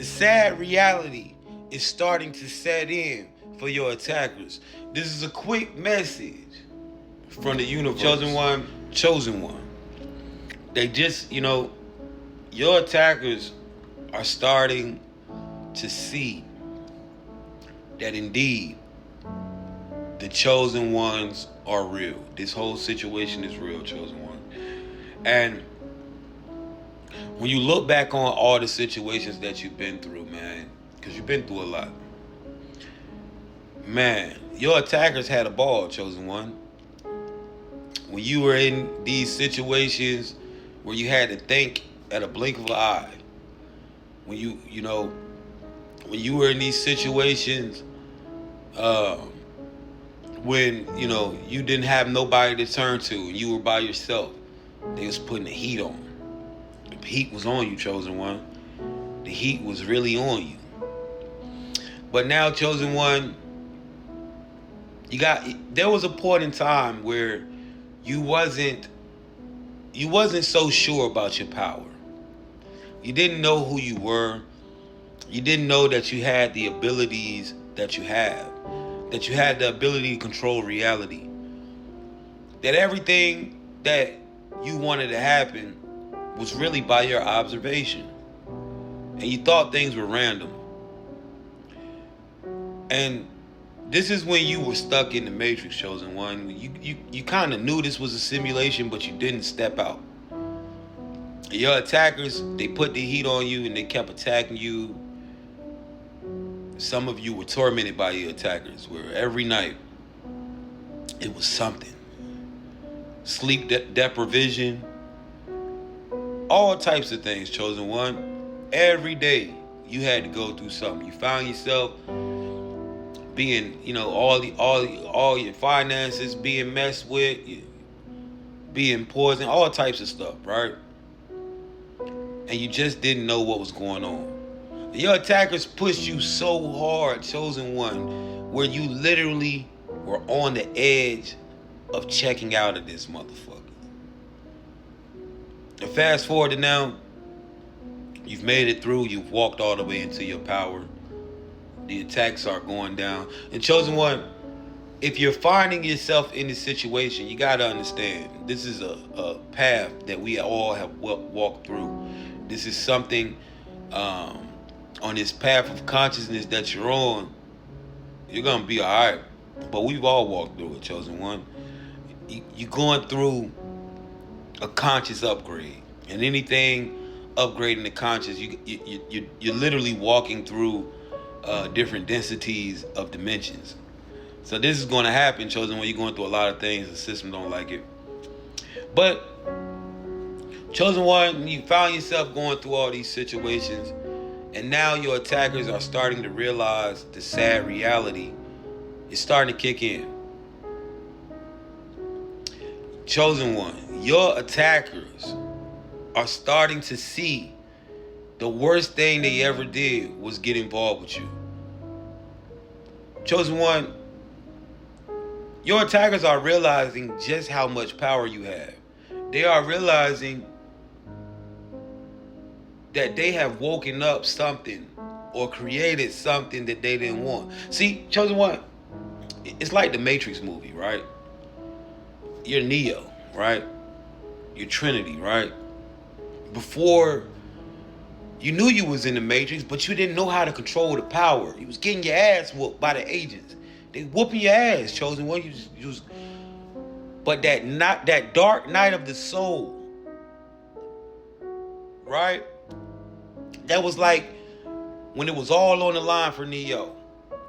The sad reality is starting to set in for your attackers. This is a quick message from the universe. Chosen one. They just, your attackers are starting to see that indeed the chosen ones are real. This whole situation is real, chosen one. And when you look back on all the situations that you've been through, man, because you've been through a lot, man, your attackers had a ball, chosen one. When you were in these situations where you had to think at a blink of an eye, when when you were in these situations, when you didn't have nobody to turn to and you were by yourself, they was putting the heat on. The heat was on you, chosen one. The heat was really on you. But now, chosen one, there was a point in time where you wasn't so sure about your power. You didn't know who you were. You didn't know that you had the abilities that you have. That you had the ability to control reality. That everything that you wanted to happen was really by your observation. And you thought things were random. And this is when you were stuck in the Matrix, chosen one. You kind of knew this was a simulation, but you didn't step out. Your attackers, they put the heat on you and they kept attacking you. Some of you were tormented by your attackers, where every night it was something. Sleep deprivation, all types of things, chosen one. Every day you had to go through something. You found yourself being, all your finances being messed with, being poisoned, all types of stuff, right? And you just didn't know what was going on. Your attackers pushed you so hard, chosen one, where you literally were on the edge of checking out of this motherfucker. And fast forward to now, you've made it through, you've walked all the way into your power. The attacks are going down. And chosen one, if you're finding yourself in this situation, you got to understand, this is a path that we all have walked through. This is something, on this path of consciousness that you're on, you're going to be all right. But we've all walked through it, chosen one. You're going through a conscious upgrade. And anything upgrading the conscious, you're literally walking through different densities of dimensions. So this is going to happen, chosen one. You're going through a lot of things. The system don't like it. But chosen one, you found yourself going through all these situations. And now your attackers are starting to realize the sad reality is starting to kick in. Chosen one, your attackers are starting to see the worst thing they ever did was get involved with you. Chosen one, your attackers are realizing just how much power you have. They are realizing that they have woken up something or created something that they didn't want. See, chosen one, it's like the Matrix movie, right? You're Neo, right? You're Trinity, right? Before, you knew you was in the Matrix, but you didn't know how to control the power. You was getting your ass whooped by the agents. They whooping your ass, chosen one. But that dark night of the soul, right? That was like when it was all on the line for Neo,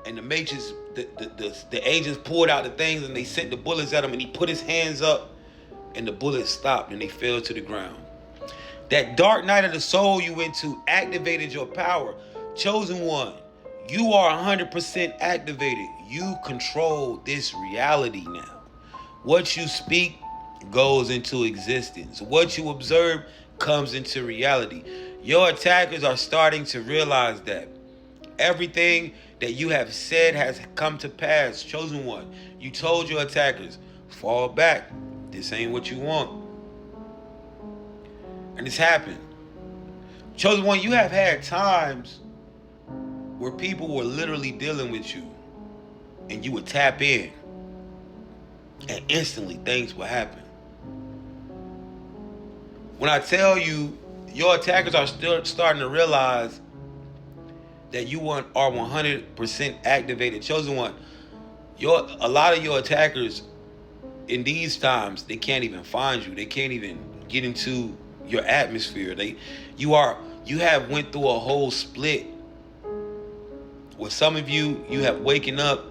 and the Matrix, the agents pulled out the things and they sent the bullets at him, and he put his hands up, and the bullets stopped and they fell to the ground. That dark night of the soul you went to activated your power. Chosen one, you are 100% activated. You control this reality now. What you speak goes into existence. What you observe comes into reality. Your attackers are starting to realize that everything that you have said has come to pass. Chosen one, you told your attackers, fall back. This ain't what you want. And it's happened. Chosen one, you have had times where people were literally dealing with you, and you would tap in, and instantly things would happen. When I tell you, your attackers are still starting to realize that you are 100% activated. Chosen one, a lot of your attackers in these times, they can't even find you. They can't even get into your atmosphere. You have went through a whole split. With some of you, you have waken up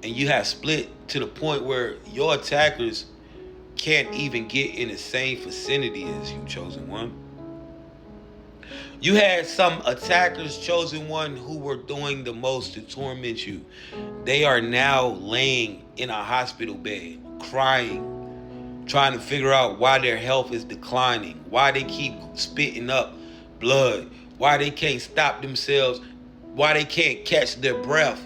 and you have split to the point where your attackers can't even get in the same vicinity as you, chosen one. You had some attackers, chosen one, who were doing the most to torment you. They are now laying in a hospital bed, crying, trying to figure out why their health is declining, why they keep spitting up blood, why they can't stop themselves, why they can't catch their breath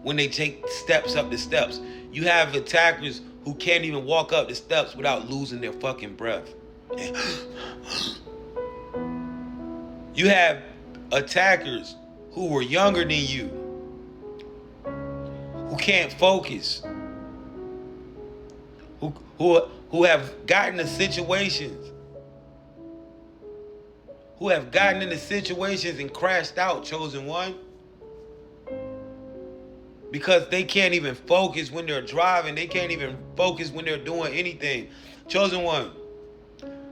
when they take steps up the steps. You have attackers who can't even walk up the steps without losing their fucking breath. You have attackers who were younger than you, who can't focus, who have gotten into situations, and crashed out, chosen one, because they can't even focus when they're driving. They can't even focus when they're doing anything. Chosen one,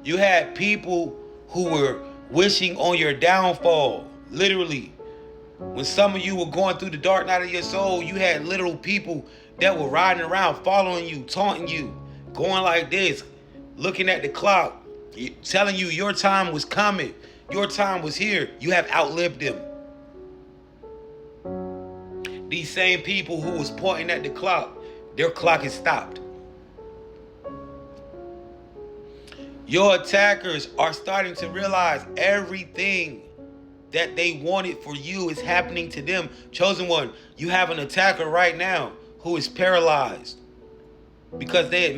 you had people who were wishing on your downfall. Literally, when some of you were going through the dark night of your soul, you had literal people that were riding around, following you, taunting you, going like this, looking at the clock, telling you your time was coming, your time was here. You have outlived them. These same people who was pointing at the clock, their clock is stopped. Your attackers are starting to realize everything that they wanted for you is happening to them. Chosen one, you have an attacker right now who is paralyzed because they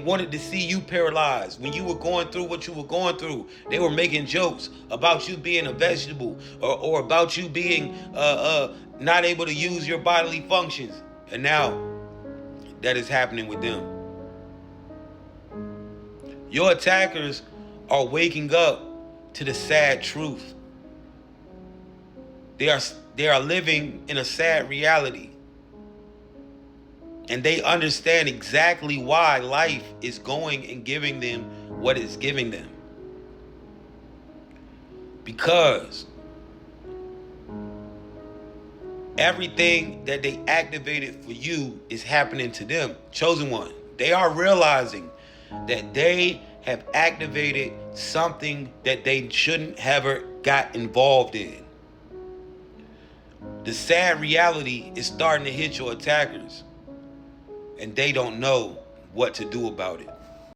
wanted to see you paralyzed. When you were going through what you were going through, they were making jokes about you being a vegetable or about you being not able to use your bodily functions. And now that is happening with them. Your attackers are waking up to the sad truth. They are living in a sad reality. And they understand exactly why life is going and giving them what it's giving them. Because everything that they activated for you is happening to them. Chosen one, they are realizing that they have activated something that they shouldn't have ever got involved in. The sad reality is starting to hit your attackers, and they don't know what to do about it.